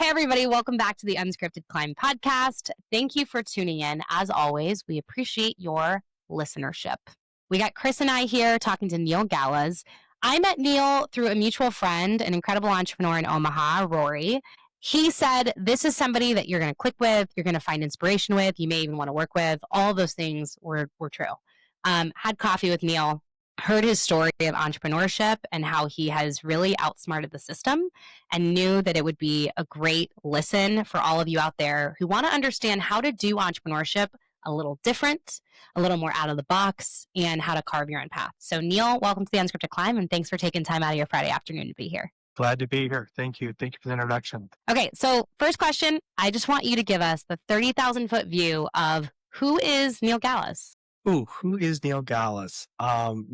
Hey, everybody. Welcome back to the Unscripted Climb podcast. Thank you for tuning in. As always, we appreciate your listenership. We got Chris and I here talking to Neil Galas. I met Neil through a mutual friend, an incredible entrepreneur in Omaha, Rory. He said, this is somebody that you're going to click with, you're going to find inspiration with, you may even want to work with. All of those things were true. Had coffee with Neil, heard his story of entrepreneurship and how he has really outsmarted the system, and knew that it would be a great listen for all of you out there who want to understand how to do entrepreneurship a little different, a little more out of the box, and how to carve your own path. So Neil, welcome to the Unscripted Climb, and thanks for taking time out of your Friday afternoon to be here. Glad to be here. Thank you. Thank you for the introduction. Okay, so first question, I just want you to give us the 30,000 foot view of who is Neil Galas? Ooh, who is Neil Galas? I'm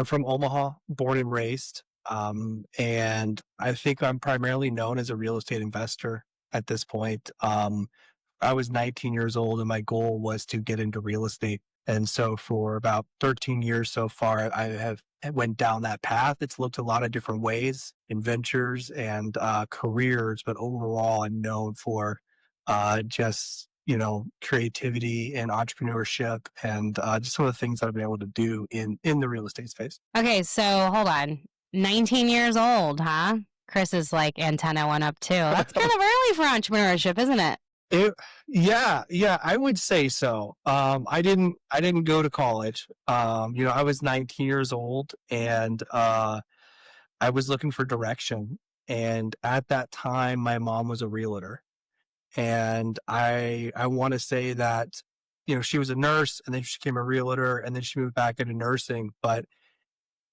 from Omaha, born and raised. And I think I'm primarily known as a real estate investor at this point. I was 19 years old and my goal was to get into real estate. And so for about 13 years so far, I went down that path. It's looked a lot of different ways in ventures and careers, but overall I'm known for creativity and entrepreneurship and just some of the things that I've been able to do in the real estate space. Okay, so hold on. 19 years old, huh? Chris's antenna went up too. That's kind of early for entrepreneurship, isn't it? Yeah, I would say so. I didn't go to college. I was 19 years old and I was looking for direction. And at that time, my mom was a realtor. And I want to say that, she was a nurse and then she became a realtor and then she moved back into nursing. But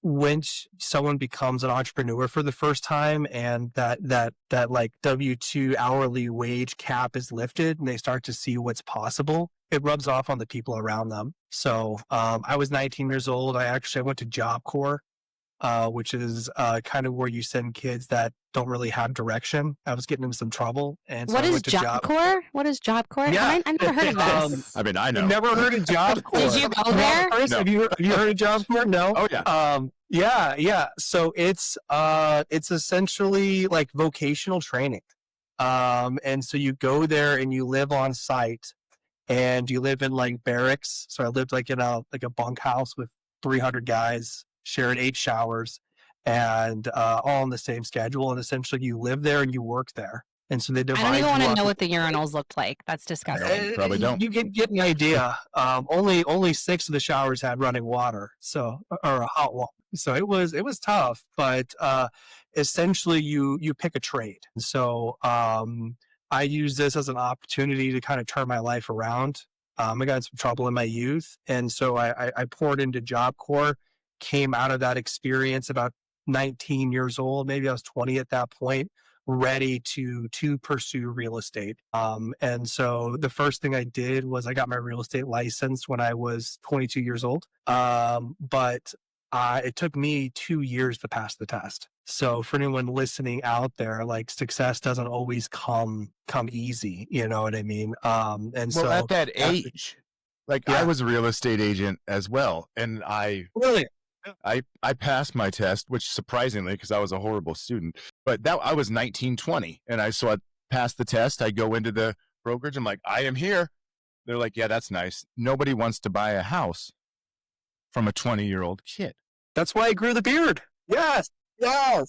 when someone becomes an entrepreneur for the first time and that W-2 hourly wage cap is lifted and they start to see what's possible, it rubs off on the people around them. So I was 19 years old. I went to Job Corps, which is kind of where you send kids that don't really have direction. I was getting into some trouble. And so what is Job Corps? What is Job Corps? Yeah. I never heard of this. I mean, I know. You've never heard of Job Corps? Did you go there? No. Have you heard of Job Corps? No. Oh yeah. Yeah. So it's essentially like vocational training. And so you go there and you live on site and you live in barracks. So I lived in a bunkhouse with 300 guys, sharing 8 showers and all on the same schedule. And essentially you live there and you work there. And so they divide. I don't even want to know what the urinals looked like. That's disgusting. Probably don't. You get an idea. Only 6 of the showers had running water, or hot water. So it was tough, but essentially you pick a trade. And so I use this as an opportunity to kind of turn my life around. I got in some trouble in my youth, and so I poured into Job Corps. Came out of that experience about 19 years old. Maybe I was 20 at that point, ready to pursue real estate. And so the first thing I did was I got my real estate license when I was 22 years old. But it took me 2 years to pass the test. So for anyone listening out there, success doesn't always come easy. You know what I mean? So at that age, I was a real estate agent as well. And I passed my test, which surprisingly, because I was a horrible student, but I was 19, 20. And I passed the test. I go into the brokerage. I'm like, I am here. They're like, yeah, that's nice. Nobody wants to buy a house from a 20-year-old kid. That's why I grew the beard. Yes. So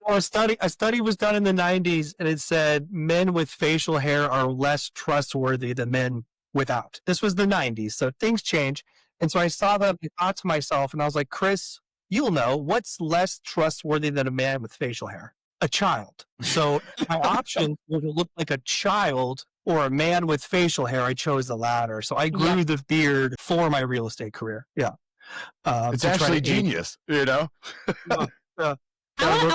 a study was done in the 90s and it said men with facial hair are less trustworthy than men without. This was the 90s. So things change. And so I saw that, I thought to myself, and I was like, Chris, you'll know what's less trustworthy than a man with facial hair? A child. So my options were to look like a child or a man with facial hair. I chose the latter. So I grew the beard for my real estate career. Yeah. It's actually genius, I want to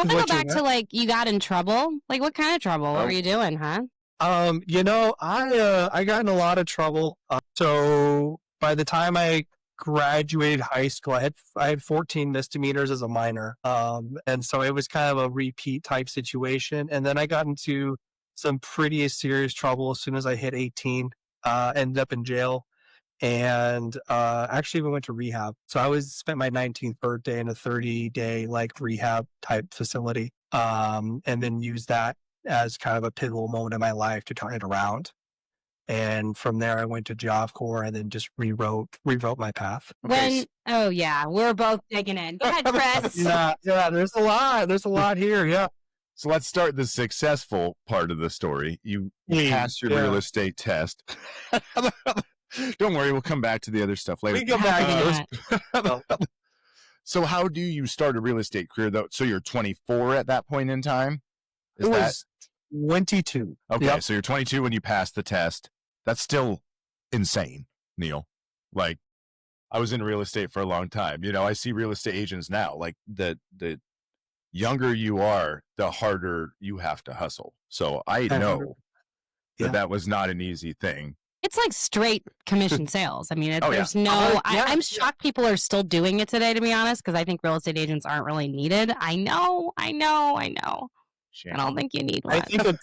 go back to you got in trouble. What kind of trouble? What were you doing, huh? I got in a lot of trouble. So by the time I graduated high school, I had 14 misdemeanors as a minor. And so it was kind of a repeat type situation. And then I got into some pretty serious trouble as soon as I hit 18, ended up in jail. And actually we went to rehab. So I spent my 19th birthday in a 30-day rehab type facility, and then used that as kind of a pivotal moment in my life to turn it around. And from there, I went to Job Corps and then just rewrote my path. Oh yeah, we're both digging in. Go ahead, Chris. Yeah, there's a lot here. Yeah. So let's start the successful part of the story. You passed your real estate test. Don't worry, we'll come back to the other stuff later. We go back to those. So how do you start a real estate career though? So you're 24 at that point in time? It was 22. Okay, yep. So you're 22 when you pass the test. That's still insane, Neil. Like, I was in real estate for a long time. You know, I see real estate agents now. Like, the younger you are, the harder you have to hustle. So I know that was not an easy thing. It's like straight commission sales. I mean, there's no... I'm shocked people are still doing it today, to be honest, because I think real estate agents aren't really needed. I know. I don't think you need one. I think a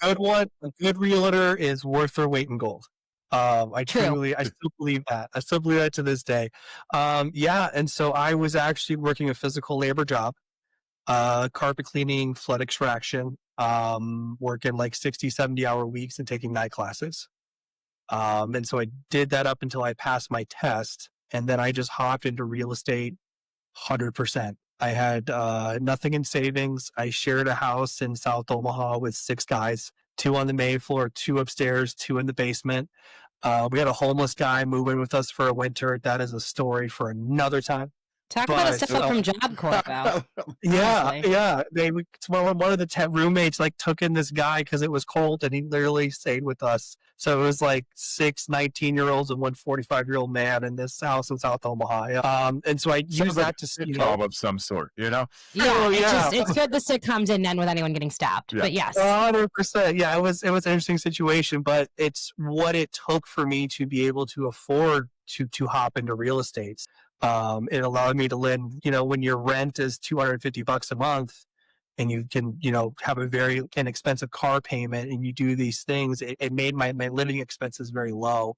good realtor is worth their weight in gold. I still believe that. I still believe that to this day. And so I was actually working a physical labor job, carpet cleaning, flood extraction, working like 60, 70-hour weeks and taking night classes. And so I did that up until I passed my test, and then I just hopped into real estate 100%. I had nothing in savings. I shared a house in South Omaha with 6 guys, 2 on the main floor, 2 upstairs, 2 in the basement. We had a homeless guy move in with us for a winter. That is a story for another time. Talk about a step up from Job Corps, though. Yeah. One of the roommates took in this guy because it was cold, and he literally stayed with us. So it was like 6 19-year-olds and one 45-year-old man in this house in South Omaha. And so I used that to sitcom of some sort, you know? Yeah, it's good the sitcoms didn't end with anyone getting stabbed. Yeah. But yes, 100%. Yeah, it was an interesting situation, but it's what it took for me to be able to afford to hop into real estate. It allowed me to live, when your rent is $250 a month and you can, have a very inexpensive car payment and you do these things, it made my living expenses very low,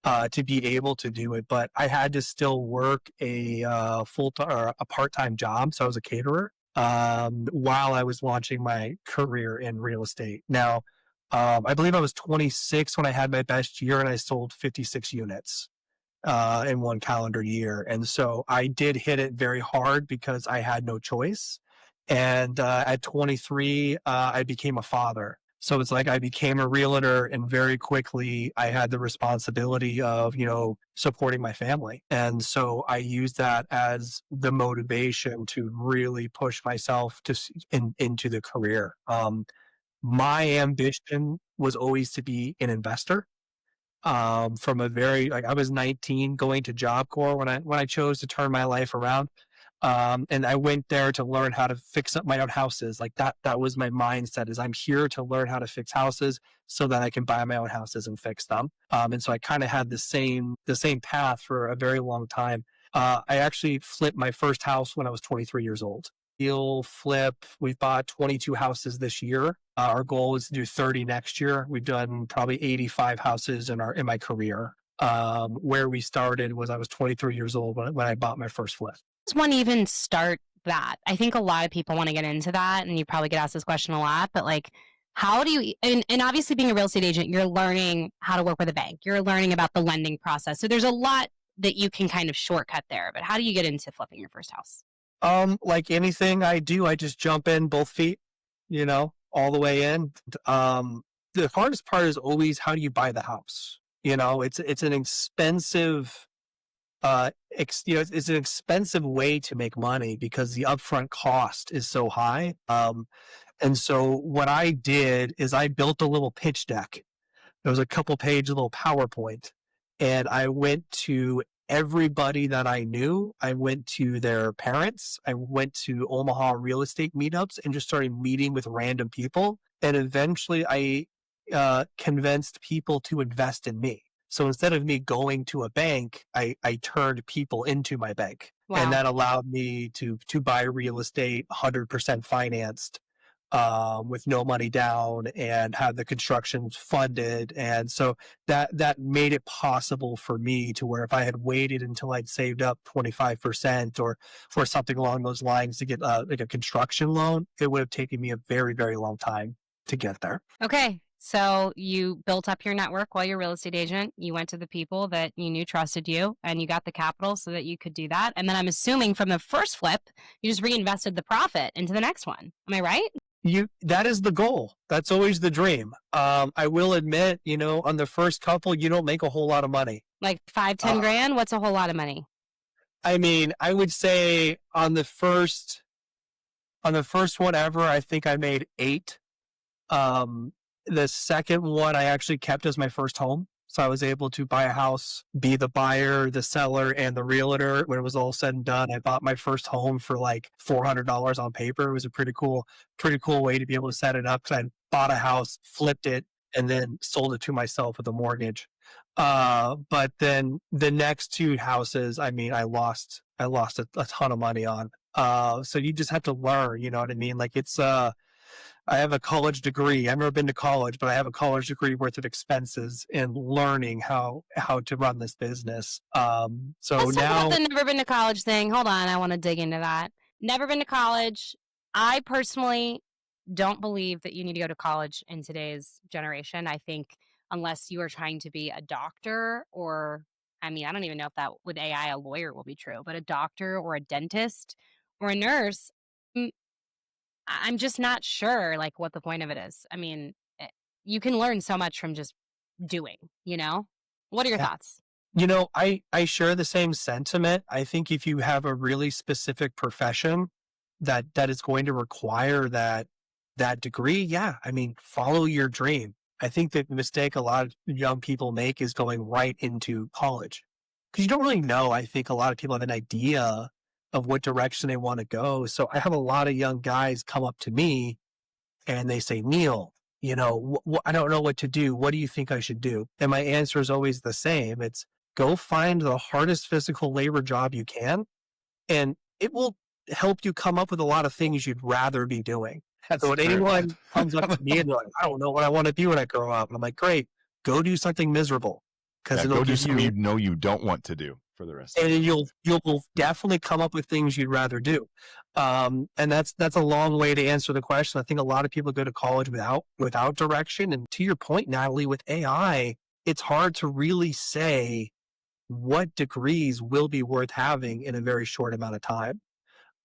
to be able to do it. But I had to still work a full-time or a part-time job. So I was a caterer, while I was launching my career in real estate. Now, I believe I was 26 when I had my best year and I sold 56 units. In one calendar year. And so I did hit it very hard because I had no choice. And at 23, I became a father. So it's like I became a realtor, and very quickly I had the responsibility of, supporting my family. And so I used that as the motivation to really push myself into the career. My ambition was always to be an investor. From a very, I was 19 going to Job Corps when I chose to turn my life around. And I went there to learn how to fix up my own houses. That was my mindset, is I'm here to learn how to fix houses so that I can buy my own houses and fix them. And so I kind of had the same path for a very long time. I actually flipped my first house when I was 23 years old. Deal flip. We've bought 22 houses this year. Our goal is to do 30 next year. We've done probably 85 houses in my career. Where we started was I was 23 years old when I bought my first flip. Does one even start that? I think a lot of people want to get into that, and you probably get asked this question a lot, but how do you, and obviously being a real estate agent, you're learning how to work with a bank. You're learning about the lending process. So there's a lot that you can kind of shortcut there, but how do you get into flipping your first house? Like anything I do, I just jump in both feet, all the way in. The hardest part is always, how do you buy the house? It's an expensive, it's an expensive way to make money because the upfront cost is so high. And so what I did is I built a little pitch deck. It was a couple page little PowerPoint, and I went to everybody that I knew. I went to their parents. I went to Omaha real estate meetups and just started meeting with random people. And eventually I convinced people to invest in me. So instead of me going to a bank, I turned people into my bank. Wow. And that allowed me to buy real estate 100% financed, with no money down, and have the construction funded. And so that made it possible for me to where if I had waited until I'd saved up 25% or for something along those lines to get a construction loan, it would have taken me a very, very long time. to get there. Okay. So you built up your network while you're a real estate agent. You went to the people that you knew trusted you, and you got the capital so that you could do that. And then I'm assuming from the first flip, you just reinvested the profit into the next one. Am I right? That is the goal. That's always the dream. I will admit, on the first couple, you don't make a whole lot of money. Like 5-10 grand? What's a whole lot of money? I mean, I would say on the first one ever, I think I made 8. The second one I actually kept as my first home. So I was able to buy a house, be the buyer, the seller, and the realtor. When it was all said and done, I bought my first home for like $400 on paper. It was a pretty cool way to be able to set it up, because I bought a house, flipped it, and then sold it to myself with a mortgage. But then the next 2 houses, I mean, I lost a ton of money on. So you just have to learn, you know what I mean? Like I have a college degree. I've never been to college, but I have a college degree worth of expenses in learning how to run this business. So Let's now, talk about the never been to college thing. Hold on, I want to dig into that. Never been to college. I personally don't believe that you need to go to college in today's generation. I think unless you are trying to be a doctor, or, I mean, I don't even know if that with AI a lawyer will be true, but a doctor or a dentist or a nurse, I'm just not sure like what the point of it is. I mean, you can learn so much from just doing, What are your thoughts? I share the same sentiment. I think if you have a really specific profession that is going to require that degree, yeah, I mean, follow your dream. I think the mistake a lot of young people make is going right into college, because you don't really know. I think a lot of people have an idea of what direction they want to go. So I have a lot of young guys come up to me and they say, Neil, I don't know what to do. What do you think I should do? And my answer is always the same. It's go find the hardest physical labor job you can, and it will help you come up with a lot of things you'd rather be doing. So when anyone comes up to me and they're like, I don't know what I want to do when I grow up, I'm like, great, go do something miserable. Because go do something you don't want to do for the rest. And you'll definitely come up with things you'd rather do. And that's a long way to answer the question. I think a lot of people go to college without direction. And to your point, Natalie, with AI, it's hard to really say what degrees will be worth having in a very short amount of time.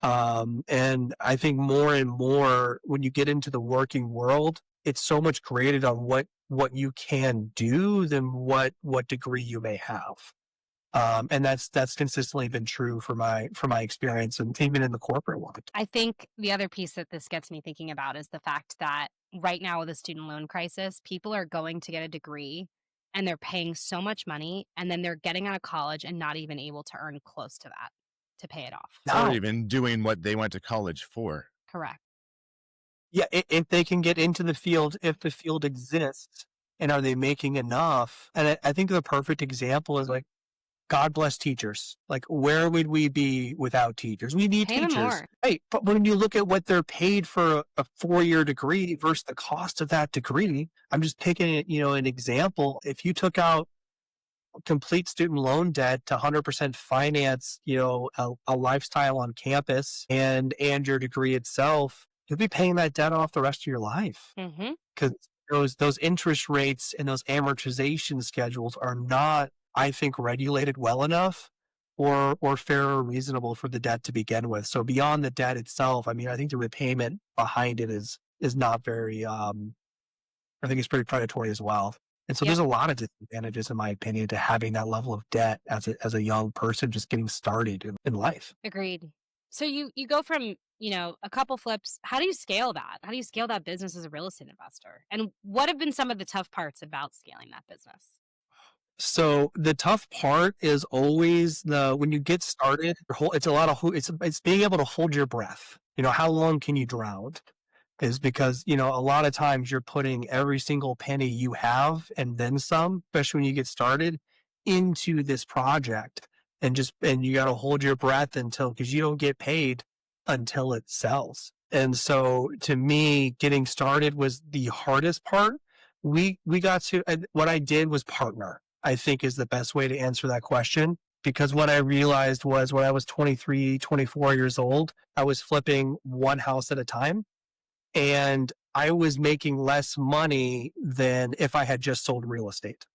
And I think more and more when you get into the working world, it's so much graded on what you can do than what degree you may have. And that's consistently been true for my experience, and even in the corporate world. I think the other piece that this gets me thinking about is the fact that right now with the student loan crisis, people are going to get a degree and they're paying so much money, and then they're getting out of college and not even able to earn close to that to pay it off. Or even doing what they went to college for. Correct. Yeah, if they can get into the field, if the field exists, and are they making enough? And I think the perfect example is like, God bless teachers. Like, where would we be without teachers? We need Pay them teachers. more. Right. But when you look at what they're paid for a 4-year degree versus the cost of that degree, I'm just picking it, an example. If you took out complete student loan debt to 100% finance, a lifestyle on campus and your degree itself, you'll be paying that debt off the rest of your life. Because those interest rates and those amortization schedules are not, I think, regulated well enough or fair or reasonable for the debt to begin with. So beyond the debt itself, I mean, I think the repayment behind it is not very, I think it's pretty predatory as well. And so there's a lot of disadvantages, in my opinion, to having that level of debt as a young person just getting started in life. Agreed. So you go from, a couple flips. How do you scale that? How do you scale that business as a real estate investor? And what have been some of the tough parts about scaling that business? So the tough part is always when you get started, it's being able to hold your breath. How long can you drown? Is because, a lot of times you're putting every single penny you have and then some, especially when you get started, into this project, and you got to hold your breath because you don't get paid until it sells. And so to me, getting started was the hardest part. What I did was partner, I think, is the best way to answer that question. Because what I realized was when I was 23, 24 years old, I was flipping one house at a time. And I was making less money than if I had just sold real estate.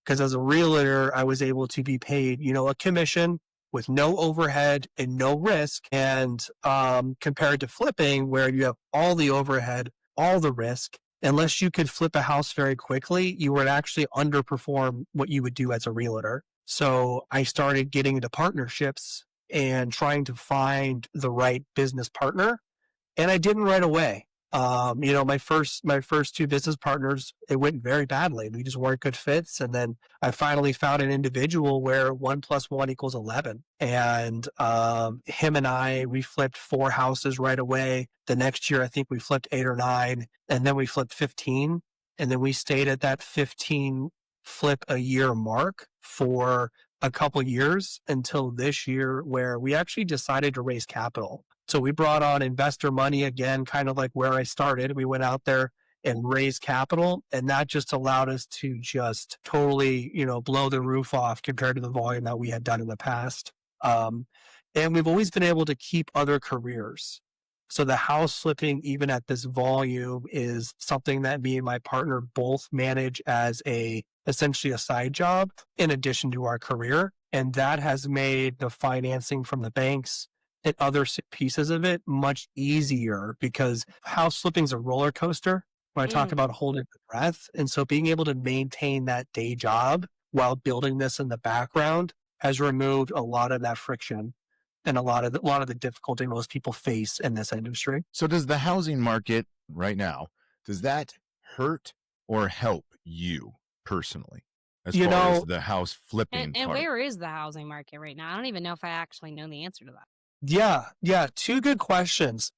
Because as a realtor, I was able to be paid, a commission with no overhead and no risk. And compared to flipping, where you have all the overhead, all the risk, unless you could flip a house very quickly, you would actually underperform what you would do as a realtor. So I started getting into partnerships and trying to find the right business partner. And I didn't right away. My first two business partners, it went very badly. We just weren't good fits. And then I finally found an individual where 1 + 1 = 11. And him and we flipped 4 houses right away. The next year, I think we flipped 8 or 9, and then we flipped 15. And then we stayed at that 15 flip a year mark for a couple years until this year, where we actually decided to raise capital. So we brought on investor money again, kind of like where I started. We went out there and raised capital, and that just allowed us to just totally, blow the roof off compared to the volume that we had done in the past. And we've always been able to keep other careers. So the house flipping, even at this volume, is something that me and my partner both manage as essentially a side job in addition to our career. And that has made the financing from the banks and other pieces of it much easier, because house flipping is a roller coaster when I talk about holding the breath. And so being able to maintain that day job while building this in the background has removed a lot of that friction and a lot of the difficulty most people face in this industry. So does the housing market right now, does that hurt or help you personally as far as the house flipping and part? where is the housing market right now? I don't even know if I actually know the answer to that. Yeah. 2 good questions.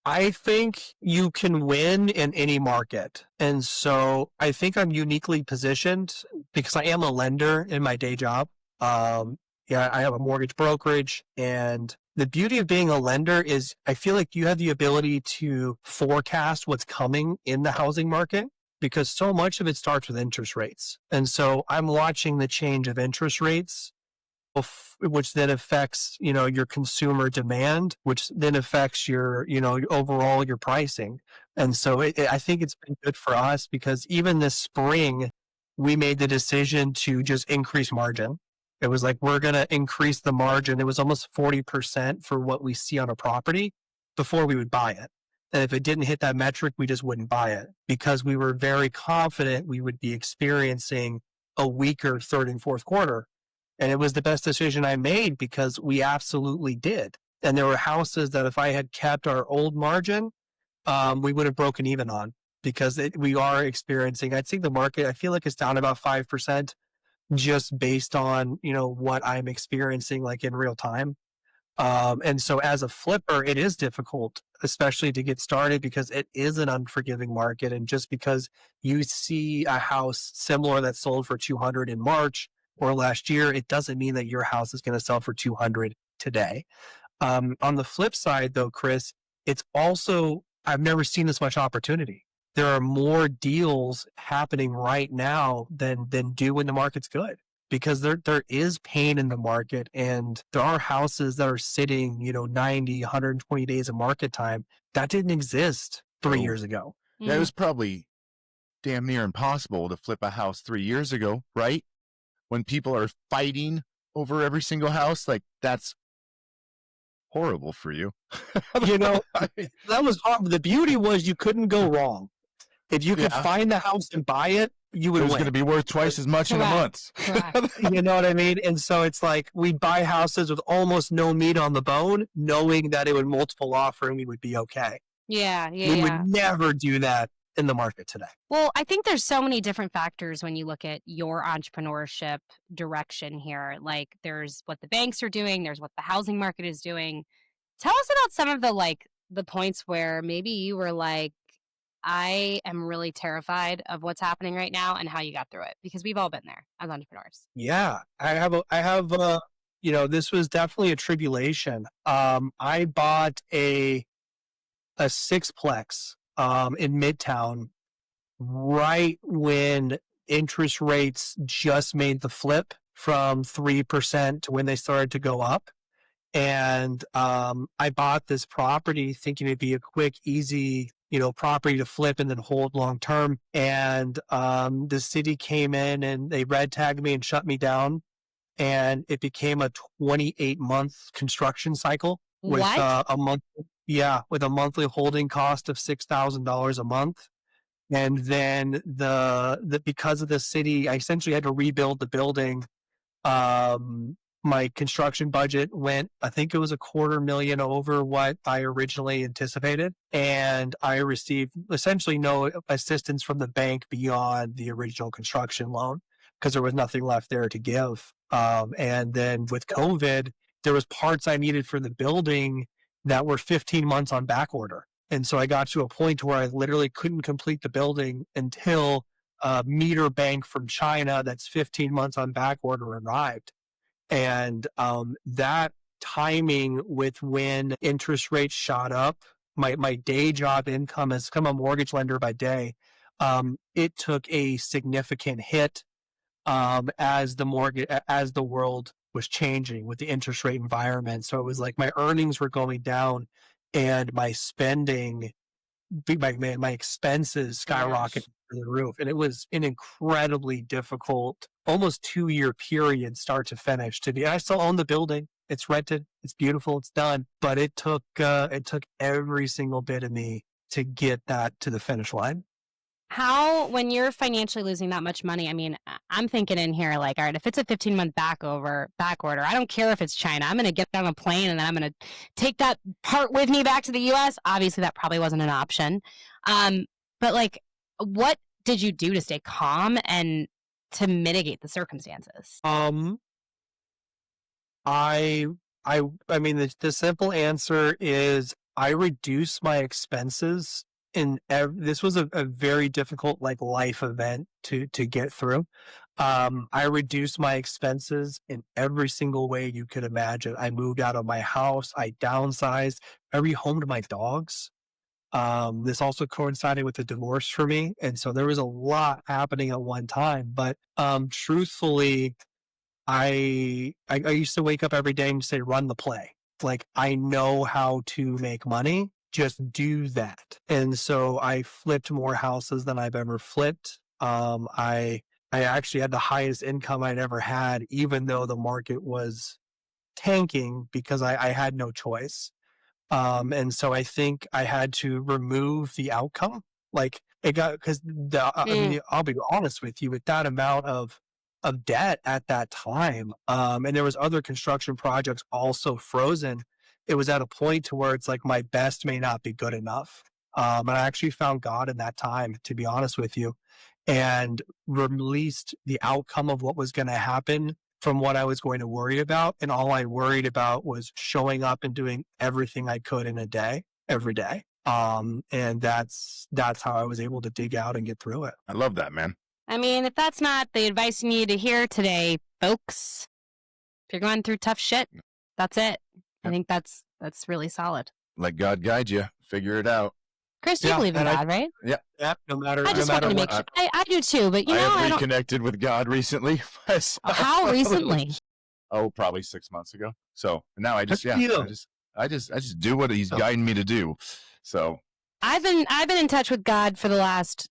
I think you can win in any market. And so I think I'm uniquely positioned because I am a lender in my day job. I have a mortgage brokerage, and the beauty of being a lender is I feel like you have the ability to forecast what's coming in the housing market, because so much of it starts with interest rates. And so I'm watching the change of interest rates, which then affects, your consumer demand, which then affects your, overall your pricing. And so I think it's been good for us, because even this spring, we made the decision to just increase margin. It was like, we're going to increase the margin. It was almost 40% for what we see on a property before we would buy it. And if it didn't hit that metric, we just wouldn't buy it, because we were very confident we would be experiencing a weaker third and fourth quarter. And it was the best decision I made, because we absolutely did. And there were houses that if I had kept our old margin, we would have broken even on, because we are experiencing, I'd say the market, I feel like it's down about 5% just based on, what I'm experiencing like in real time. And so as a flipper, it is difficult, especially to get started, because it is an unforgiving market. And just because you see a house similar that sold for 200 in March or last year, it doesn't mean that your house is going to sell for 200 today. On the flip side though, Chris, it's also, I've never seen this much opportunity. There are more deals happening right now than do when the market's good, because there is pain in the market, and there are houses that are sitting, 90, 120 days of market time. That didn't exist 3 years ago. Yeah, it was probably damn near impossible to flip a house 3 years ago, right? When people are fighting over every single house, like, that's horrible for you. That was hard. The beauty was you couldn't go wrong. If you could find the house and buy it, you would win. It was going to be worth twice as much in a month. You know what I mean? And so it's like, we'd buy houses with almost no meat on the bone, knowing that it would multiple offer and we would be okay. Yeah. We would never do that in the market today. Well, I think there's so many different factors when you look at your entrepreneurship direction here. Like, there's what the banks are doing, there's what the housing market is doing. Tell us about some of the points where maybe you were like, I am really terrified of what's happening right now, and how you got through it, because we've all been there as entrepreneurs. Yeah, I have this was definitely a tribulation. I bought a sixplex in Midtown right when interest rates just made the flip from 3% to when they started to go up. And I bought this property thinking it'd be a quick, easy, property to flip and then hold long term. And the city came in and they red tagged me and shut me down. And it became a 28-month construction cycle with a month. Yeah, with a monthly holding cost of $6,000 a month. And then because of the city, I essentially had to rebuild the building. My construction budget went, I think it was $250,000 over what I originally anticipated. And I received essentially no assistance from the bank beyond the original construction loan because there was nothing left there to give. And then with COVID, there was parts I needed for the building that were 15 months on back order. And so I got to a point where I literally couldn't complete the building until a meter bank from China that's 15 months on back order arrived. And that timing with when interest rates shot up, my day job income as I'm a mortgage lender by day, it took a significant hit as the world was changing with the interest rate environment. So it was like my earnings were going down and my spending, my expenses skyrocketed through the roof. And it was an incredibly difficult, almost 2-year period, start to finish. I still own the building. It's rented. It's beautiful. It's done. But it took every single bit of me to get that to the finish line. How, when you're financially losing that much money, I mean, I'm thinking in here, like, all right, if it's a 15-month back order, I don't care if it's China. I'm going to get on a plane and then I'm going to take that part with me back to the U.S. Obviously, that probably wasn't an option. But like, what did you do to stay calm and to mitigate the circumstances? I mean, the simple answer is I reduced my expenses. This was a very difficult life event to get through. I reduced my expenses in every single way you could imagine. I moved out of my house. I downsized. I rehomed my dogs. This also coincided with a divorce for me. And so there was a lot happening at one time. But truthfully, I used to wake up every day and say, run the play. Like, I know how to make money. Just do that. And so I flipped more houses than I've ever flipped. I actually had the highest income I'd ever had, even though the market was tanking because I had no choice. And so I think I had to remove the outcome. Like it got, because I mean, I'll be honest with you, with that amount of debt at that time, and there was other construction projects also frozen. It was at a point to where it's like my best may not be good enough. And I actually found God in that time, to be honest with you, and released the outcome of what was going to happen from what I was going to worry about. And all I worried about was showing up and doing everything I could in a day, every day. And that's how I was able to dig out and get through it. I love that, man. I mean, if that's not the advice you need to hear today, folks, if you're going through tough shit, that's it. I think that's really solid. Let God guide you. Figure it out. Chris, you believe in God, right? Yeah. Yeah. No matter. I just wanted to make sure. I do too, but I have reconnected with God recently. How recently? Oh, probably 6 months ago. So now I just do what He's guiding me to do. So I've been in touch with God for the last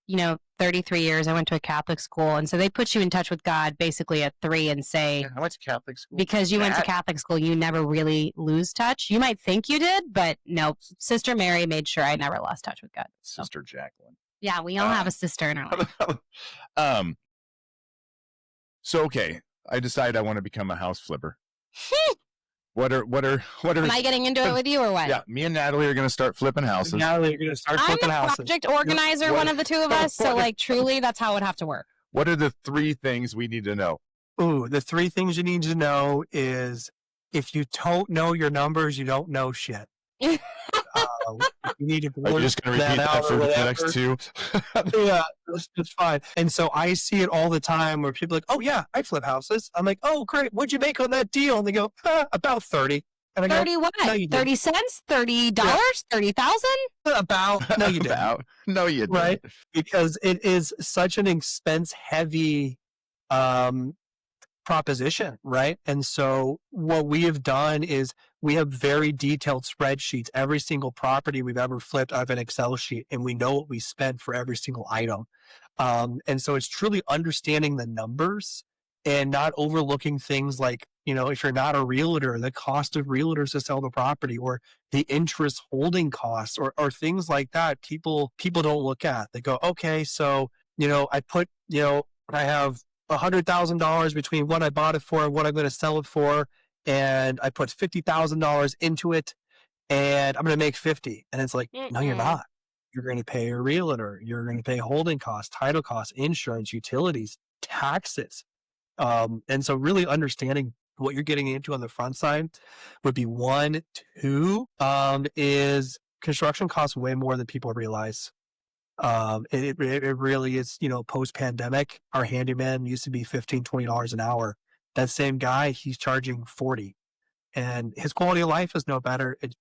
33 years. I went to a Catholic school, and so they put you in touch with God basically at 3 and say, I went to Catholic school. Because you went to Catholic school, you never really lose touch. You might think you did, but no. Sister Mary made sure I never lost touch with God. Sister Jacqueline. Yeah, we all have a sister in our life. So okay, I decided I want to become a house flipper. What are? Am I getting into it with you or what? Yeah, me and Natalie are going to start flipping houses. Natalie, you're going to start flipping houses. I'm the project organizer, one of the two of us. So truly, that's how it would have to work. What are the 3 things we need to know? Ooh, the 3 things you need to know is if you don't know your numbers, you don't know shit. You need to Are you just going to repeat that for the next 2? Yeah, that's fine. And so I see it all the time where people are like, oh yeah, I flip houses. I'm like, oh great, what'd you make on that deal? And they go, about 30. And I go, 30 what? No, 30 cents? $30? Yeah. 30,000? About. No, you didn't. About. No, you didn't. Right? Because it is such an expense heavy proposition, right? And so what we have done is we have very detailed spreadsheets. Every single property we've ever flipped, I have an Excel sheet, and we know what we spent for every single item. And so it's truly understanding the numbers and not overlooking things like, if you're not a realtor, the cost of realtors to sell the property, or the interest holding costs, or things like that. People don't look at. They go, okay, so, I have $100,000 between what I bought it for and what I'm going to sell it for. And I put $50,000 into it, and I'm going to make 50. And it's like, no, you're not. You're going to pay a realtor. You're going to pay holding costs, title costs, insurance, utilities, taxes. And so really understanding what you're getting into on the front side would be one. Two, is construction costs way more than people realize. It really is, post-pandemic, our handyman used to be $15, $20 an hour. That same guy, he's charging 40, and his quality of life is no better. It's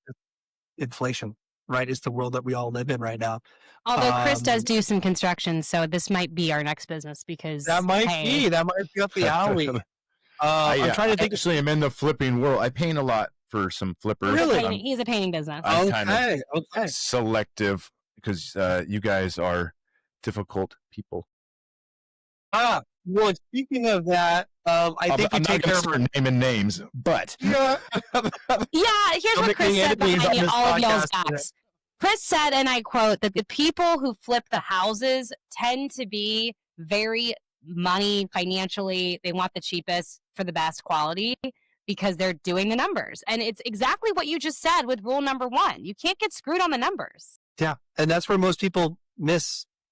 inflation, right? It's the world that we all live in right now. Although Chris does do some construction, so this might be our next business, because that might be up the alley. I'm trying to think. Actually, I'm in the flipping world. I paint a lot for some flippers. Really? He's a painting business. I'm kind of selective because you guys are difficult people. Well, speaking of that, I think you take care of naming names, but yeah. Here's what Chris said behind all of y'all's backs. Chris said, and I quote, that the people who flip the houses tend to be very financially, they want the cheapest for the best quality because they're doing the numbers. And it's exactly what you just said with rule number 1. You can't get screwed on the numbers. Yeah, and that's where most people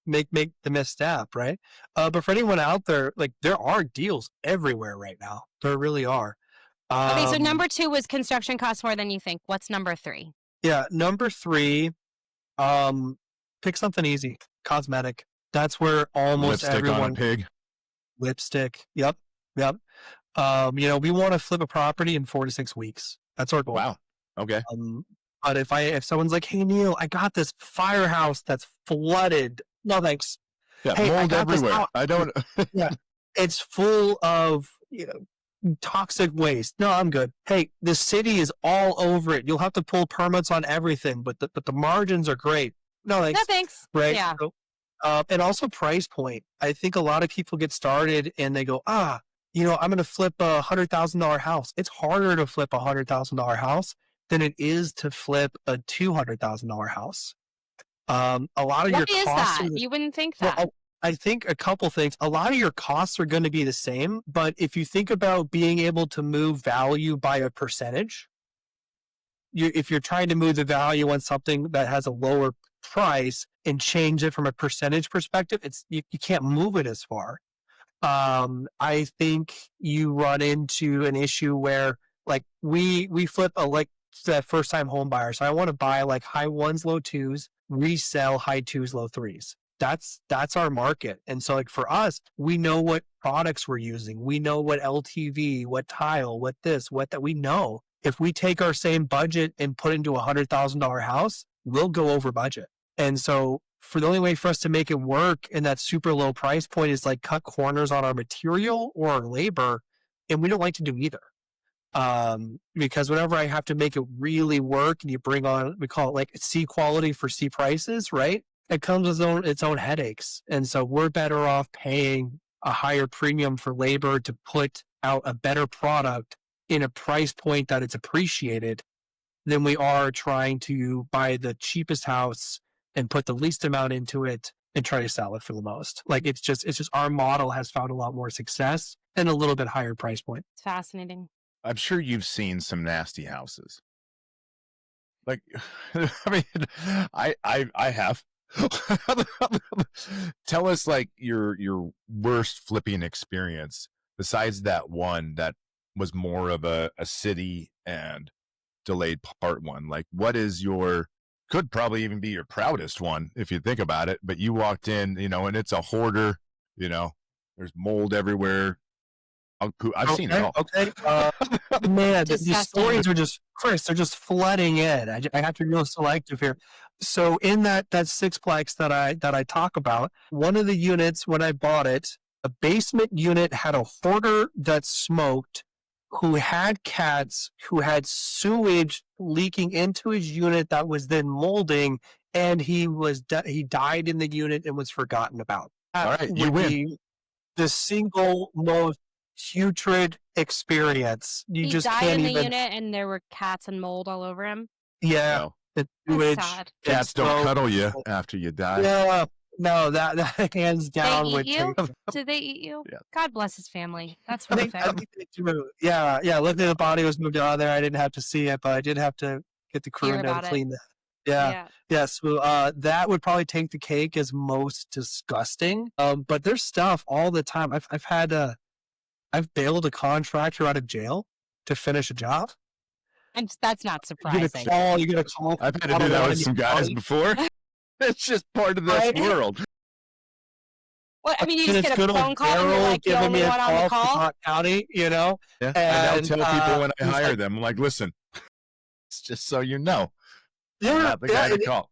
make the misstep, right? But for anyone out there, like, there are deals everywhere right now. There really are. Okay, so number 2 was construction costs more than you think. What's number 3? Yeah, number 3, pick something easy, cosmetic. That's where almost lipstick everyone. On a pig. Lipstick. Yep. We want to flip a property in 4 to 6 weeks. That's our goal. Wow. Okay. But if someone's like, hey, Neil, I got this firehouse that's flooded. No, thanks. Yeah, hey, mold everywhere. I don't. Yeah, it's full of toxic waste. No, I'm good. Hey, the city is all over it. You'll have to pull permits on everything, but the margins are great. No, thanks. No, thanks. Right. Yeah. So, and also price point. I think a lot of people get started and they go, I'm going to flip a $100,000 house. It's harder to flip a $100,000 house than it is to flip a $200,000 house. A lot of your costs. You wouldn't think that. Well, I think a couple things. A lot of your costs are going to be the same, but if you think about being able to move value by a percentage, if you're trying to move the value on something that has a lower price and change it from a percentage perspective, you can't move it as far. I think you run into an issue where, like, we flip that first time home buyer. So I want to buy like high 1s, low 2s, resell high 2s, low 3s. That's our market. And so, like, for us, we know what products we're using. We know what LTV, what tile, what this, what that. We know if we take our same budget and put it into $100,000 house, we'll go over budget. And so for the only way for us to make it work in that super low price point is like cut corners on our material or our labor. And we don't like to do either. Because whenever I have to make it really work and you bring on, we call it like C quality for C prices, right? It comes with its own headaches. And so we're better off paying a higher premium for labor to put out a better product in a price point that it's appreciated than we are trying to buy the cheapest house and put the least amount into it and try to sell it for the most. Like, it's just our model has found a lot more success and a little bit higher price point. It's fascinating. I'm sure you've seen some nasty houses. Like, I mean, I have. Tell us, like, your worst flipping experience besides that one that was more of a city and delayed part one. Like, what is could probably even be your proudest one if you think about it, but you walked in, and it's a hoarder, there's mold everywhere. I've seen it all. Okay. Man, these stories are just, Chris, they're just flooding in. I have to be real selective here. So in that sixplex that I talk about, one of the units when I bought it, a basement unit had a hoarder that smoked who had cats who had sewage leaking into his unit that was then molding, and he died in the unit and was forgotten about. All right, you would win. be the single most putrid experience. You He just died can't in the even. unit, and there were cats and mold all over him. Yeah, No. the That's sewage. sad. Cats don't exposed. cuddle you after you die. Yeah, no, that hands down They eat would you? take. Did they eat you? Yeah. God bless his family. That's I think horrific. they do. Yeah. Looking at the body was moved out of there. I didn't have to see it, but I did have to get the crew Hear in there to about it. clean that. Yeah. So that would probably take the cake as most disgusting. But there's stuff all the time. I've bailed a contractor out of jail to finish a job. And that's not You get a surprising. call. You get a call. I've had to do that with some guys before. It's just part of this Right. world. What, I mean, you And just it's get a good old phone call and you're Daryl like the giving only me a one on the call from call? Scott County, Yeah. And I'll tell people when I he's hire like, them, I'm like, listen, it's just so you know. I'm Yeah, not the guy to call.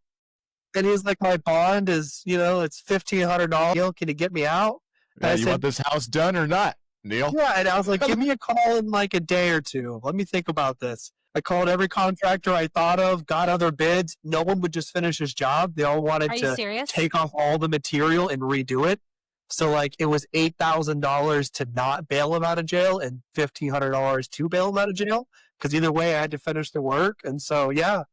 and he's like, my bond is, it's $1,500. Can you get me out? Yeah, And I you said, want this house done or not, Neil? yeah, and I was like, give me a call in like a day or two. Let me think about this. I called every contractor I thought of, got other bids. No one would just finish his job. They all wanted Are you to serious? take off all the material and redo it. So like it was $8,000 to not bail him out of jail and $1,500 to bail him out of jail. Because either way, I had to finish the work. And so yeah.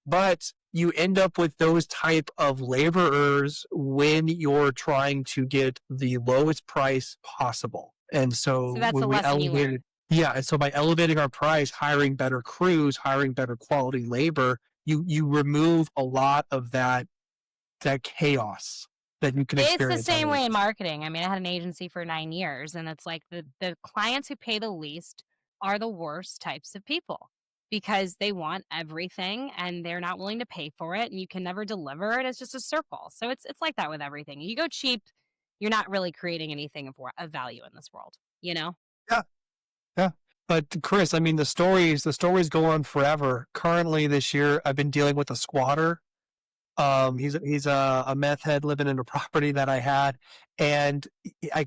But you end up with those type of laborers when you're trying to get the lowest price possible. And so So that's when the we lesson you learned. yeah, and so by elevating our price, hiring better crews, hiring better quality labor, you remove a lot of that chaos that you can It's experience. the same way in marketing. I mean, I had an agency for 9 years, and it's like the clients who pay the least are the worst types of people because they want everything and they're not willing to pay for it, and you can never deliver it. It's just a circle. So it's like that with everything. You go cheap, you're not really creating anything of value in this world, you know? Yeah. But Chris, I mean, the stories go on forever. Currently this year, I've been dealing with a squatter. He's a meth head living in a property that I had, and I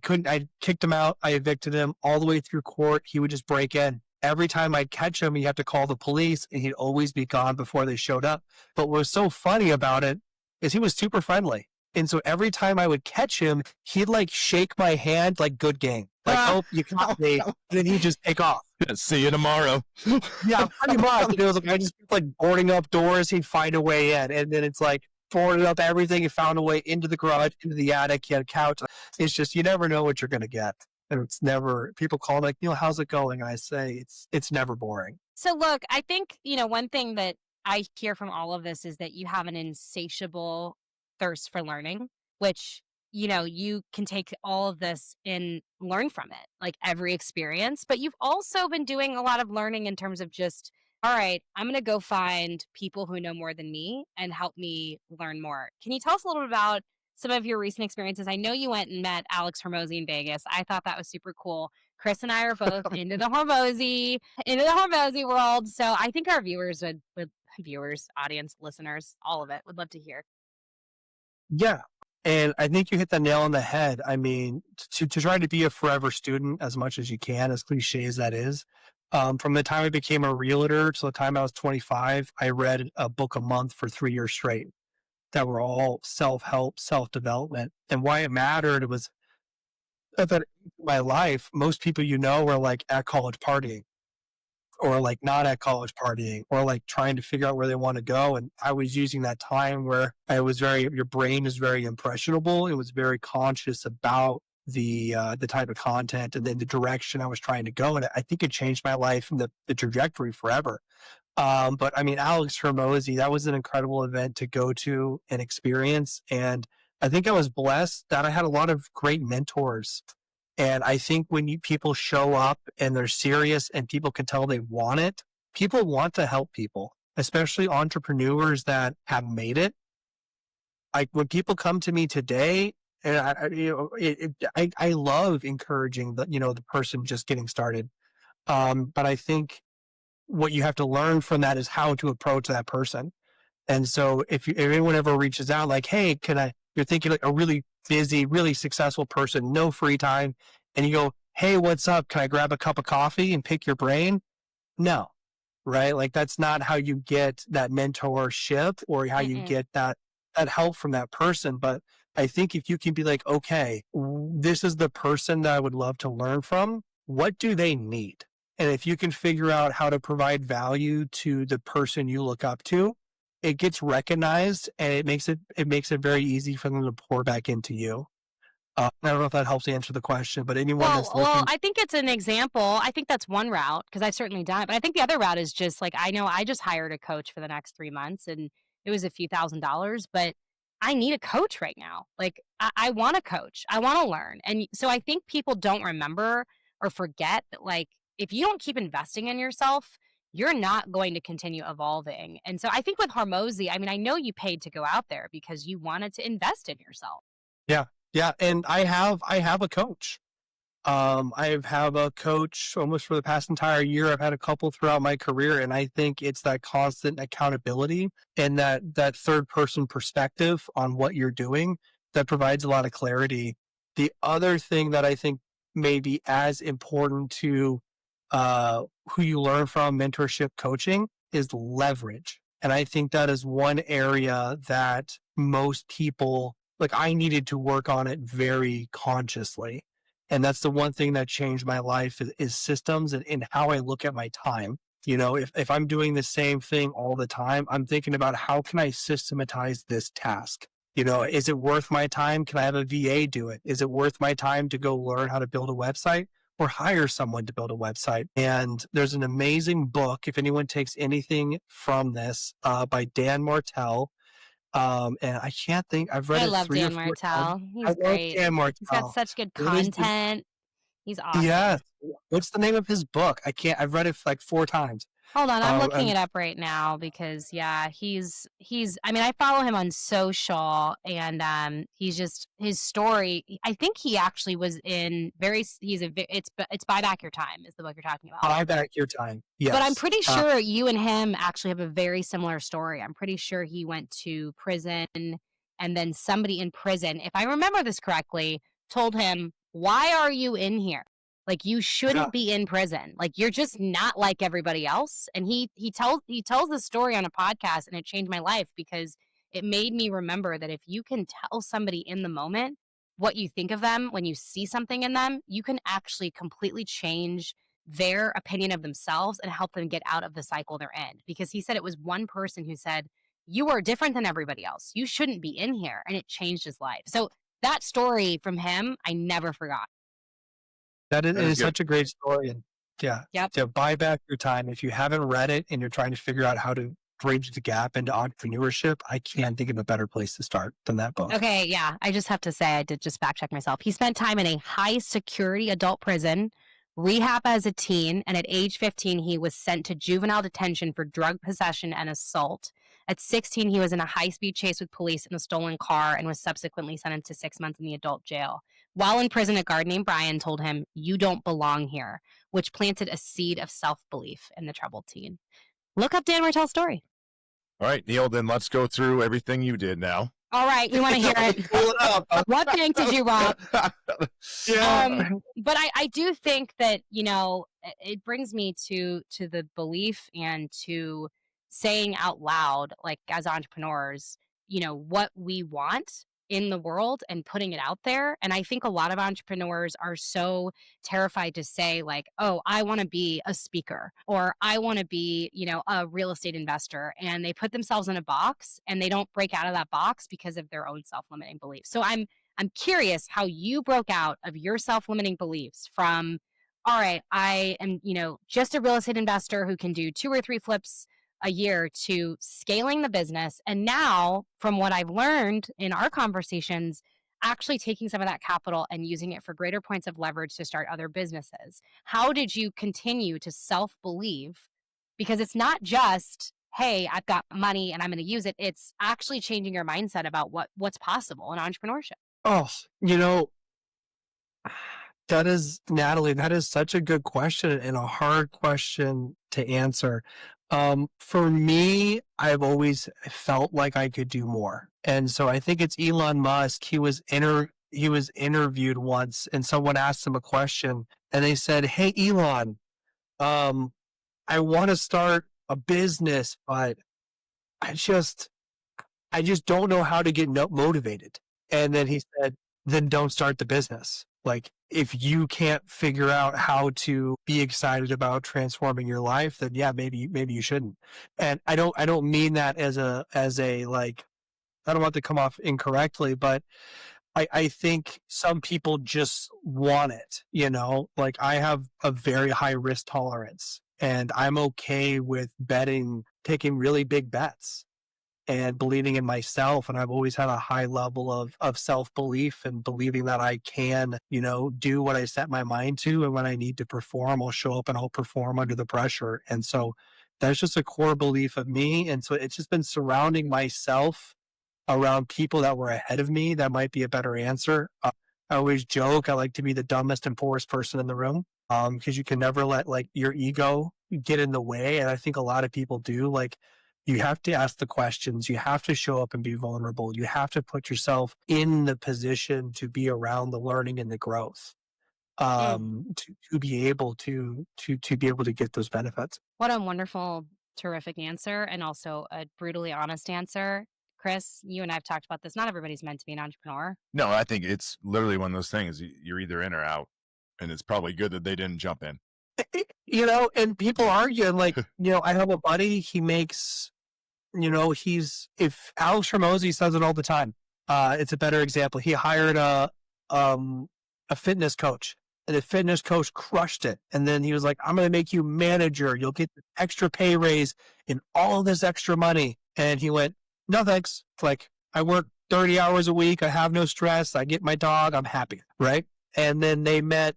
kicked him out. I evicted him all the way through court. He would just break in. Every time I'd catch him, you have to call the police, and he'd always be gone before they showed up. But what was so funny about it is he was super friendly. And so every time I would catch him, he'd like shake my hand like good game. Like, oh, you caught me. And then he'd just take off. See you tomorrow. Yeah, pretty much. And it was like, I just like boarding up doors, he'd find a way in. And then it's like boarded up everything, he found a way into the garage, into the attic, he had a couch. It's just, you never know what you're going to get. And it's never, people call like, how's it going? And I say, it's never boring. So look, I think, one thing that I hear from all of this is that you have an insatiable thirst for learning, which, you can take all of this and learn from it, like every experience. But you've also been doing a lot of learning in terms of just, all right, I'm going to go find people who know more than me and help me learn more. Can you tell us a little bit about some of your recent experiences? I know you went and met Alex Hormozy in Vegas. I thought that was super cool. Chris and I are both into the Hormozy world. So I think our viewers viewers, audience, listeners, all of it would love to hear. Yeah. And I think you hit the nail on the head. I mean, to try to be a forever student as much as you can, as cliche as that is. From the time I became a realtor to the time I was 25, I read a book a month for 3 years straight that were all self-help, self-development. And why it mattered was that in my life, most people were like at college partying, or like not at college partying, or like trying to figure out where they want to go. And I was using that time where your brain is very impressionable. It was very conscious about the type of content and then the direction I was trying to go. And I think it changed my life and the trajectory forever. But I mean, Alex Hormozy, that was an incredible event to go to and experience. And I think I was blessed that I had a lot of great mentors. And I think when people show up and they're serious and people can tell they want it, people want to help people, especially entrepreneurs that have made it. Like when people come to me today, and I love encouraging the person just getting started. But I think what you have to learn from that is how to approach that person. And so if anyone ever reaches out like, hey, you're thinking like a really busy, really successful person, no free time. And you go, hey, what's up? Can I grab a cup of coffee and pick your brain? No, right? Like that's not how you get that mentorship or how you Mm-mm. get that help from that person. But I think if you can be like, okay, this is the person that I would love to learn from. What do they need? And if you can figure out how to provide value to the person you look up to, it gets recognized and it makes it very easy for them to pour back into you. I don't know if that helps answer the question, but anyone that's Well, looking, I think it's an example. I think that's one route because I've certainly done it. But I think the other route is just like I know I just hired a coach for the next 3 months and it was a few $1,000s, but I need a coach right now. Like I want a coach. I want to learn. And so I think people don't remember or forget that like if you don't keep investing in yourself, you're not going to continue evolving. And so I think with Hormozy, I mean, I know you paid to go out there because you wanted to invest in yourself. yeah, yeah, and I have a coach. I have a coach almost for the past entire year. I've had a couple throughout my career, and I think it's that constant accountability and that third person perspective on what you're doing that provides a lot of clarity. The other thing that I think may be as important to who you learn from mentorship coaching is leverage. And I think that is one area that most people like I needed to work on it very consciously. And that's the one thing that changed my life is systems and how I look at my time. You know, if I'm doing the same thing all the time, I'm thinking about how can I systematize this task? You know, is it worth my time? Can I have a VA do it? Is it worth my time to go learn how to build a website or hire someone to build a website? And there's an amazing book, if anyone takes anything from this, by Dan Martell. And I can't think, I've read I it love 3 or Dan 4 times. Martell. I He's love great. Dan He's got Martell. such good What is the, content. He's yes. awesome. What's the name of his book? I've read it like 4 times. Hold on, I'm looking And it up right now because yeah, he's I mean, I follow him on social and he's just his story. I think he actually was in it's Buy Back Your Time is the book you're talking about. Buy Back Your Time. But I'm Yes. pretty sure you and him actually have a very similar story. I'm pretty sure he went to prison and then somebody in prison, if I remember this correctly, told him, "Why are you in here? Like you Yeah. shouldn't be in prison. Like you're just not like everybody else." And he tells the story on a podcast and it changed my life because it made me remember that if you can tell somebody in the moment what you think of them when you see something in them, you can actually completely change their opinion of themselves and help them get out of the cycle they're in. Because he said it was one person who said, "You are different than everybody else. You shouldn't be in here." And it changed his life. So that story from him, I never forgot. That is, That it is is good. such a great story. And yeah, Yep. to Buy Back Your Time. If you haven't read it and you're trying to figure out how to bridge the gap into entrepreneurship, I can't think of a better place to start than that book. Okay, yeah. I just have to say, I did just fact check myself. He spent time in a high security adult prison, rehab as a teen, and at age 15, he was sent to juvenile detention for drug possession and assault. At 16, he was in a high speed chase with police in a stolen car and was subsequently sentenced to 6 months in the adult jail. While in prison, a guard named Brian told him, "You don't belong here," which planted a seed of self belief in the troubled teen. Look up Dan Martell's story. All right, Neil, then let's go through everything you did now. All right, we want to hear it. Pull it up. What bank did you rob? Yeah. But I do think that it brings me to the belief and to saying out loud, like as entrepreneurs, what we want in the world and putting it out there. And I think a lot of entrepreneurs are so terrified to say like, "Oh, I want to be a speaker," or "I want to be a real estate investor," and they put themselves in a box and they don't break out of that box because of their own self-limiting beliefs. So I'm curious how you broke out of your self-limiting beliefs from, all right, I am, just a real estate investor who can do 2 or 3 flips a year to scaling the business. And now, from what I've learned in our conversations, actually taking some of that capital and using it for greater points of leverage to start other businesses. How did you continue to self-believe? Because it's not just, hey, I've got money and I'm going to use it. It's actually changing your mindset about what's possible in entrepreneurship. Oh, Natalie, that is such a good question and a hard question to answer. For me, I've always felt like I could do more. And so I think it's Elon Musk. He was interviewed once and someone asked him a question and they said, "Hey, Elon, I want to start a business, but I just don't know how to get motivated." And then he said, "Then don't start the business. Like, if you can't figure out how to be excited about transforming your life, then yeah, maybe you shouldn't." And I don't mean that as a like, I don't want to come off incorrectly, but I think some people just want it, you know? Like, I have a very high risk tolerance, and I'm okay with taking really big bets and believing in myself. And I've always had a high level of self-belief and believing that I can, you know, do what I set my mind to. And when I need to perform, I'll show up and I'll perform under the pressure. And so that's just a core belief of me. And so it's just been surrounding myself around people that were ahead of me. That might be a better answer. I always joke, I like to be the dumbest and poorest person in the room, because you can never let like your ego get in the way. And I think a lot of people do. Like, you have to ask the questions. You have to show up and be vulnerable. You have to put yourself in the position to be around the learning and the growth, to be able to be able to get those benefits. What a wonderful, terrific answer, and also a brutally honest answer. Chris, you and I have talked about this. Not everybody's meant to be an entrepreneur. No, I think it's literally one of those things. You're either in or out, and it's probably good that they didn't jump in. You know, and people argue, and like, you know, I have a buddy, he makes, you know, if Alex Hormozy says it all the time, it's a better example. He hired a fitness coach, and the fitness coach crushed it. And then he was like, "I'm going to make you manager. You'll get the extra pay raise and all of this extra money." And he went, "No, thanks. It's like, I work 30 hours a week. I have no stress. I get my dog. I'm happy." Right. And then they met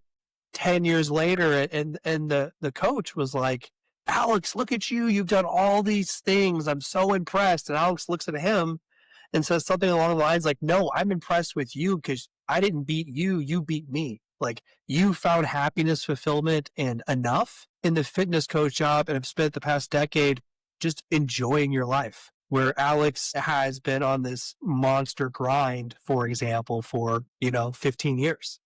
10 years later, and the coach was like, "Alex, look at you. You've done all these things. I'm so impressed." And Alex looks at him and says something along the lines like, "No, I'm impressed with you because I didn't beat you. You beat me. Like, you found happiness, fulfillment, and enough in the fitness coach job, and have spent the past decade just enjoying your life." Where Alex has been on this monster grind, for example, for, you know, 15 years.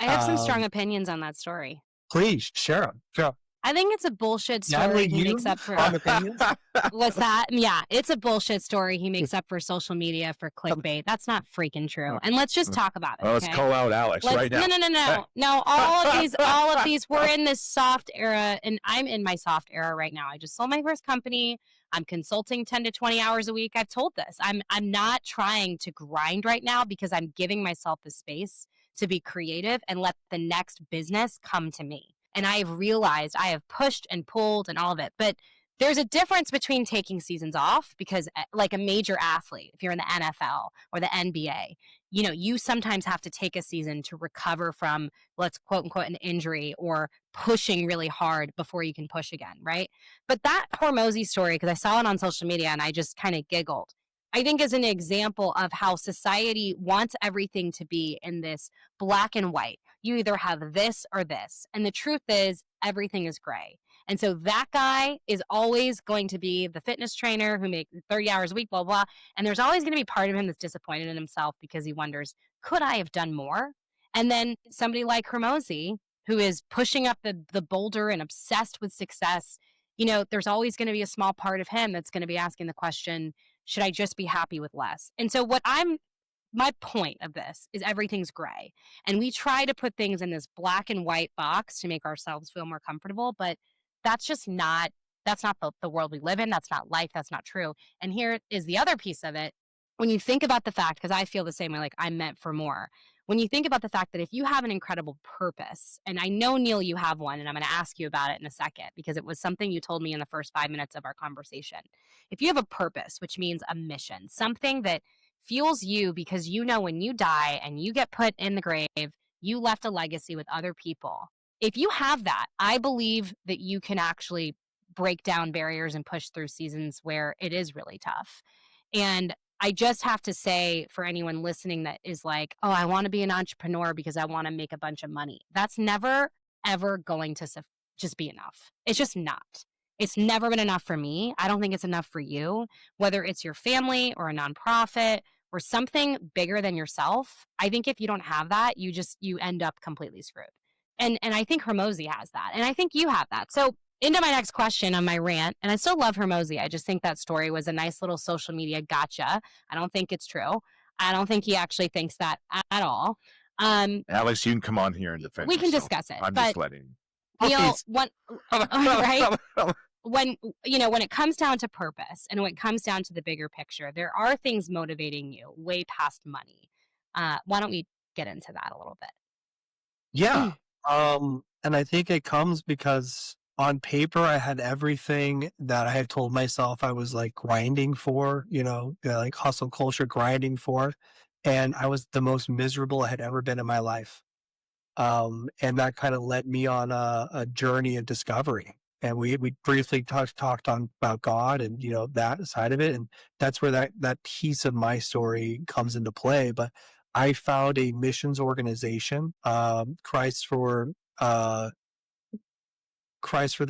I have some strong opinions on that story. Please share them. Sure. I think it's a bullshit story Natalie, he you makes up for. strong opinions? What's that? Yeah, it's a bullshit story he makes up for social media for clickbait. That's not freaking true. And let's just talk about it. Well, okay? let's call out Alex right now. No. All of these, we're in this soft era, and I'm in my soft era right now. I just sold my first company. I'm consulting 10 to 20 hours a week. I've told this. I'm not trying to grind right now because I'm giving myself the space to be creative and let the next business come to me. And I have realized I have pushed and pulled and all of it. But there's a difference between taking seasons off, because like a major athlete, if you're in the NFL or the NBA, you know, you sometimes have to take a season to recover from, let's quote unquote, an injury or pushing really hard before you can push again, right? But that Hormozy story, because I saw it on social media and I just kind of giggled, I think is an example of how society wants everything to be in this black and white. You either have this or this. And the truth is, everything is gray. And so that guy is always going to be the fitness trainer who makes 30 hours a week, blah, blah. And there's always going to be part of him that's disappointed in himself because he wonders, could I have done more? And then somebody like Hormozy, who is pushing up the boulder and obsessed with success, you know, there's always going to be a small part of him that's going to be asking the question, should I just be happy with less? And so my point of this is everything's gray. And we try to put things in this black and white box to make ourselves feel more comfortable, but that's not the world we live in. That's not life. That's not true. And here is the other piece of it. When you think about the fact, because I feel the same way, like I'm meant for more. When you think about the fact that if you have an incredible purpose, and I know, Neil, you have one, and I'm going to ask you about it in a second, because it was something you told me in the first 5 minutes of our conversation. If you have a purpose, which means a mission, something that fuels you because you know when you die and you get put in the grave, you left a legacy with other people. If you have that, I believe that you can actually break down barriers and push through seasons where it is really tough. And I just have to say, for anyone listening that is like, oh, I want to be an entrepreneur because I want to make a bunch of money. That's never, ever going to just be enough. It's just not. It's never been enough for me. I don't think it's enough for you, whether it's your family or a nonprofit or something bigger than yourself. I think if you don't have that, you end up completely screwed. And I think Hermosi has that. And I think you have that. So into my next question on my rant, and I still love Hermosi. I just think that story was a nice little social media gotcha. I don't think it's true. I don't think he actually thinks that at all. Alex, you can come on here and defend we can yourself. discuss it. I'm but just letting Neil, right? When it comes down to purpose and when it comes down to the bigger picture, there are things motivating you way past money. Why don't we get into that a little bit? Yeah. And I think it comes because on paper, I had everything that I had told myself I was like grinding for, like hustle culture grinding for. And I was the most miserable I had ever been in my life. And that kind of led me on a journey of discovery. And we briefly talked on about God and, that side of it. And that's where that piece of my story comes into play. But I found a missions organization, Christ for the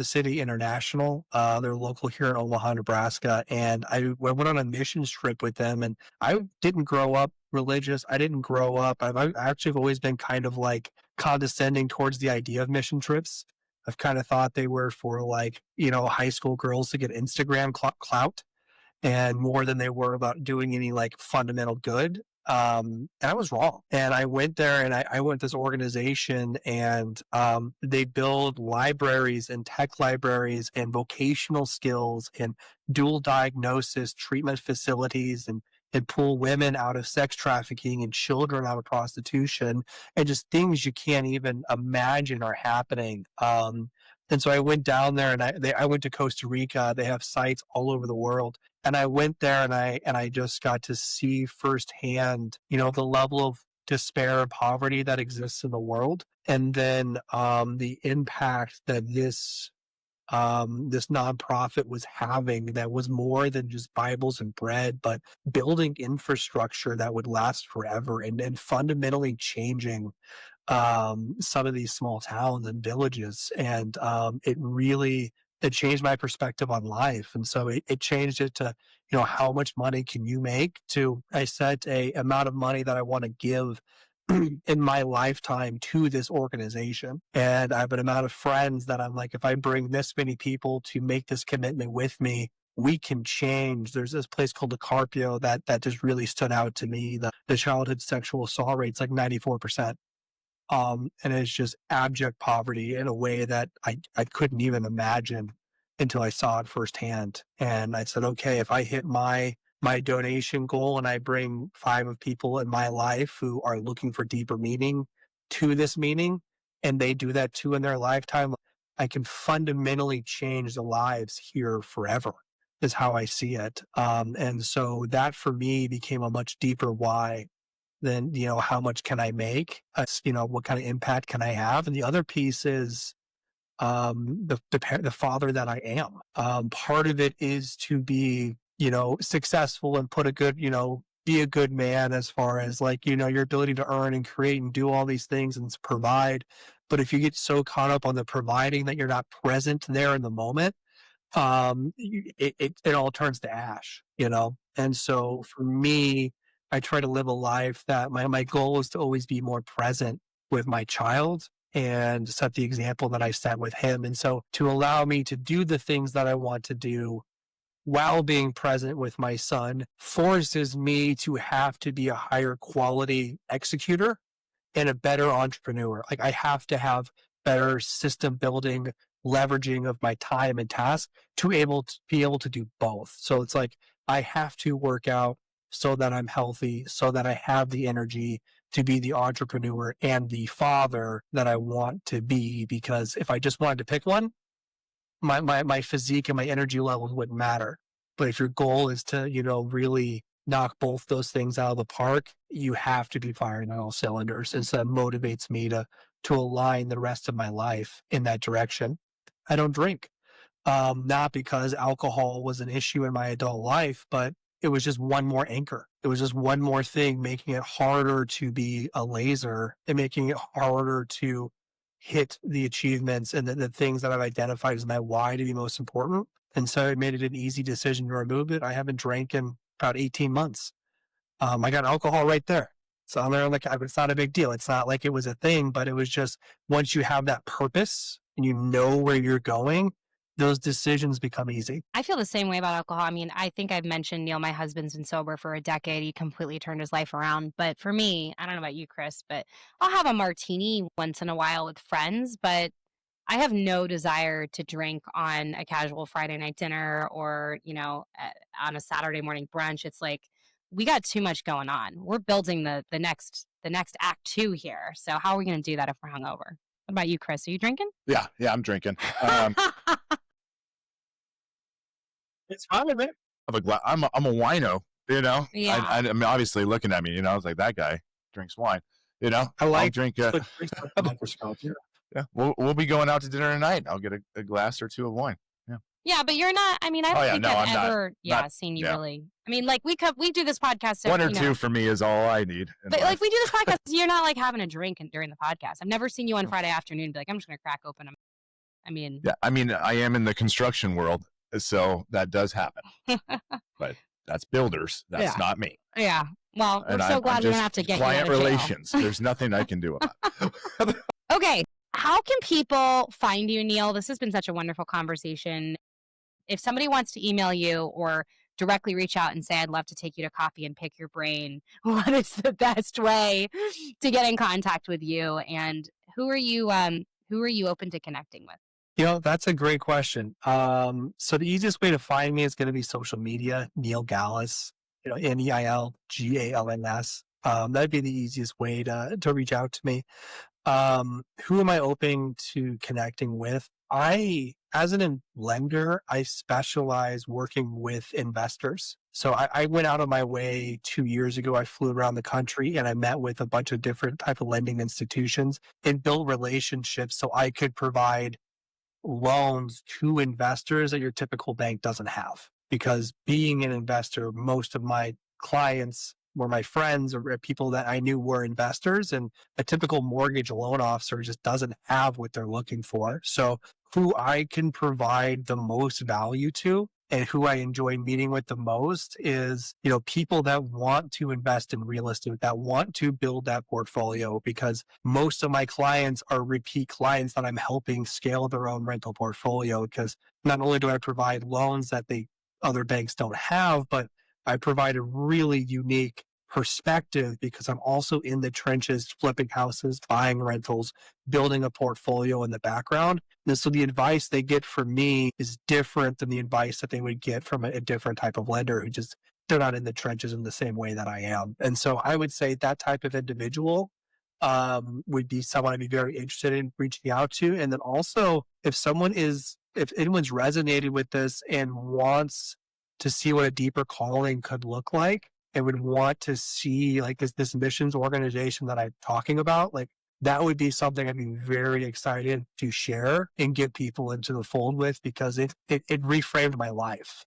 City International. They're local here in Omaha, Nebraska. And I went on a missions trip with them. And I didn't grow up religious. I didn't grow up. I've actually always been kind of like condescending towards the idea of mission trips. I've kind of thought they were for like, high school girls to get Instagram clout and more than they were about doing any like fundamental good. And I was wrong. And I went there and I went to this organization and they build libraries and tech libraries and vocational skills and dual diagnosis treatment facilities and pull women out of sex trafficking and children out of prostitution and just things you can't even imagine are happening. And so I went down there and I went to Costa Rica. They have sites all over the world. And I went there and I just got to see firsthand, the level of despair and poverty that exists in the world. And then the impact that this nonprofit was having that was more than just Bibles and bread, but building infrastructure that would last forever and fundamentally changing some of these small towns and villages. And it changed my perspective on life. And so it changed it to, how much money can you make to, I set a amount of money that I want to give in my lifetime to this organization. And I have an amount of friends that I'm like, if I bring this many people to make this commitment with me, we can change. There's this place called the Carpio that just really stood out to me. The childhood sexual assault rate's like 94%. And it's just abject poverty in a way that I couldn't even imagine until I saw it firsthand. And I said, okay, if I hit my donation goal and I bring 5 of people in my life who are looking for deeper meaning to this meaning, and they do that too in their lifetime, I can fundamentally change the lives here forever is how I see it. And so that for me became a much deeper why than, how much can I make? What kind of impact can I have? And the other piece is the father that I am. Part of it is to be, successful and put a good, be a good man as far as like, your ability to earn and create and do all these things and provide. But if you get so caught up on the providing that you're not present there in the moment, it all turns to ash, And so for me, I try to live a life that my goal is to always be more present with my child and set the example that I set with him. And so to allow me to do the things that I want to do while being present with my son forces me to have to be a higher quality executor and a better entrepreneur. Like I have to have better system building, leveraging of my time and tasks to be able to do both. So it's like I have to work out so that I'm healthy, so that I have the energy to be the entrepreneur and the father that I want to be. Because if I just wanted to pick one, my physique and my energy levels wouldn't matter. But if your goal is to, really knock both those things out of the park, you have to be firing on all cylinders. And so that motivates me to align the rest of my life in that direction. I don't drink, not because alcohol was an issue in my adult life, but it was just one more anchor. It was just one more thing, making it harder to be a laser and making it harder to hit the achievements and the things that I've identified as my why to be most important. And so it made it an easy decision to remove it. I haven't drank in about 18 months. I got alcohol right there. So I'm there, like, it's not a big deal. It's not like it was a thing, but it was just once you have that purpose and you know where you're going, those decisions become easy. I feel the same way about alcohol. I mean, I think I've mentioned, Neil, my husband's been sober for a decade. He completely turned his life around. But for me, I don't know about you, Chris, but I'll have a martini once in a while with friends, but I have no desire to drink on a casual Friday night dinner or, on a Saturday morning brunch. It's like we got too much going on. We're building the next act two here. So how are we going to do that if we're hungover? What about you, Chris? Are you drinking? Yeah, I'm drinking. It's fine, man. I'm a wino, Yeah. I mean, obviously looking at me, I was like, that guy drinks wine, I like I'll drink. Yeah, we'll be going out to dinner tonight. I'll get a glass or two of wine. Yeah, but you're not. I mean, I don't think I've ever seen you really. I mean, like we do this podcast. So, one or two for me is all I need. But like we do this podcast, you're not like having a drink during the podcast. I've never seen you on Friday afternoon be like, I'm just gonna crack open them. I mean, I am in the construction world, so that does happen. But that's builders. That's not me. Yeah. Well, we're so glad we don't have to get client you out of jail. relations. There's nothing I can do about it. Okay. How can people find you, Neil? This has been such a wonderful conversation. If somebody wants to email you or directly reach out and say, I'd love to take you to coffee and pick your brain, what is the best way to get in contact with you? And who are you open to connecting with? That's a great question. So the easiest way to find me is going to be social media, Neil Galas, NeilGalns. That'd be the easiest way to reach out to me. Who am I open to connecting with? As a lender, I specialize working with investors. So I went out of my way 2 years ago. I flew around the country and I met with a bunch of different type of lending institutions and built relationships so I could provide loans to investors that your typical bank doesn't have. Because being an investor, most of my clients were my friends or people that I knew were investors, and a typical mortgage loan officer just doesn't have what they're looking for. So who I can provide the most value to and who I enjoy meeting with the most is, people that want to invest in real estate, that want to build that portfolio, because most of my clients are repeat clients that I'm helping scale their own rental portfolio. Because not only do I provide loans that other banks don't have, but I provide a really unique perspective because I'm also in the trenches, flipping houses, buying rentals, building a portfolio in the background. And so the advice they get from me is different than the advice that they would get from a different type of lender who they're not in the trenches in the same way that I am. And so I would say that type of individual would be someone I'd be very interested in reaching out to. And then also if anyone's resonated with this and wants to see what a deeper calling could look like and would want to see like this missions organization that I'm talking about, like that would be something I'd be very excited to share and get people into the fold with, because it reframed my life.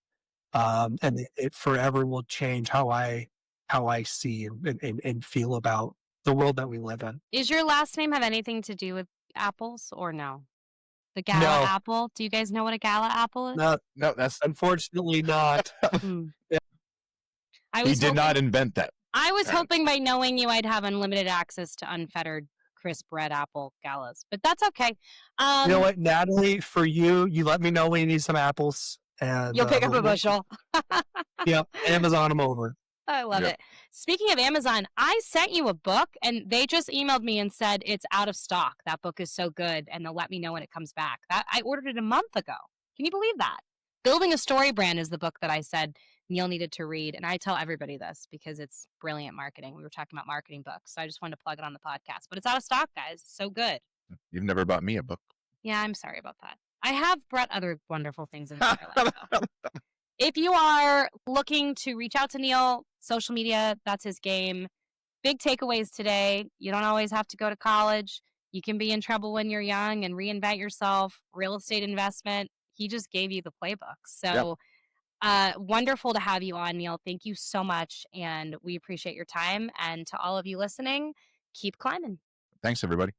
And it forever will change how I see and feel about the world that we live in. Is your last name have anything to do with apples or no? The Gala apple? Do you guys know what a Gala apple is? No, that's unfortunately not. Yeah. He did not invent that. I was hoping by knowing you, I'd have unlimited access to unfettered crisp red apple Galas, but that's okay. You know what, Natalie, for you let me know when you need some apples. And you'll pick up a bushel. Yep, Amazon them over. I love it. Speaking of Amazon, I sent you a book and they just emailed me and said it's out of stock. That book is so good and they'll let me know when it comes back. I ordered it a month ago. Can you believe that? Building a Story Brand is the book that I said Neil needed to read. And I tell everybody this because it's brilliant marketing. We were talking about marketing books. So I just wanted to plug it on the podcast. But it's out of stock, guys. It's so good. You've never bought me a book. Yeah, I'm sorry about that. I have brought other wonderful things into my life, though. If you are looking to reach out to Neil, social media, that's his game. Big takeaways today. You don't always have to go to college. You can be in trouble when you're young and reinvent yourself. Real estate investment. He just gave you the playbook. So wonderful to have you on, Neil. Thank you so much. And we appreciate your time. And to all of you listening, keep climbing. Thanks, everybody.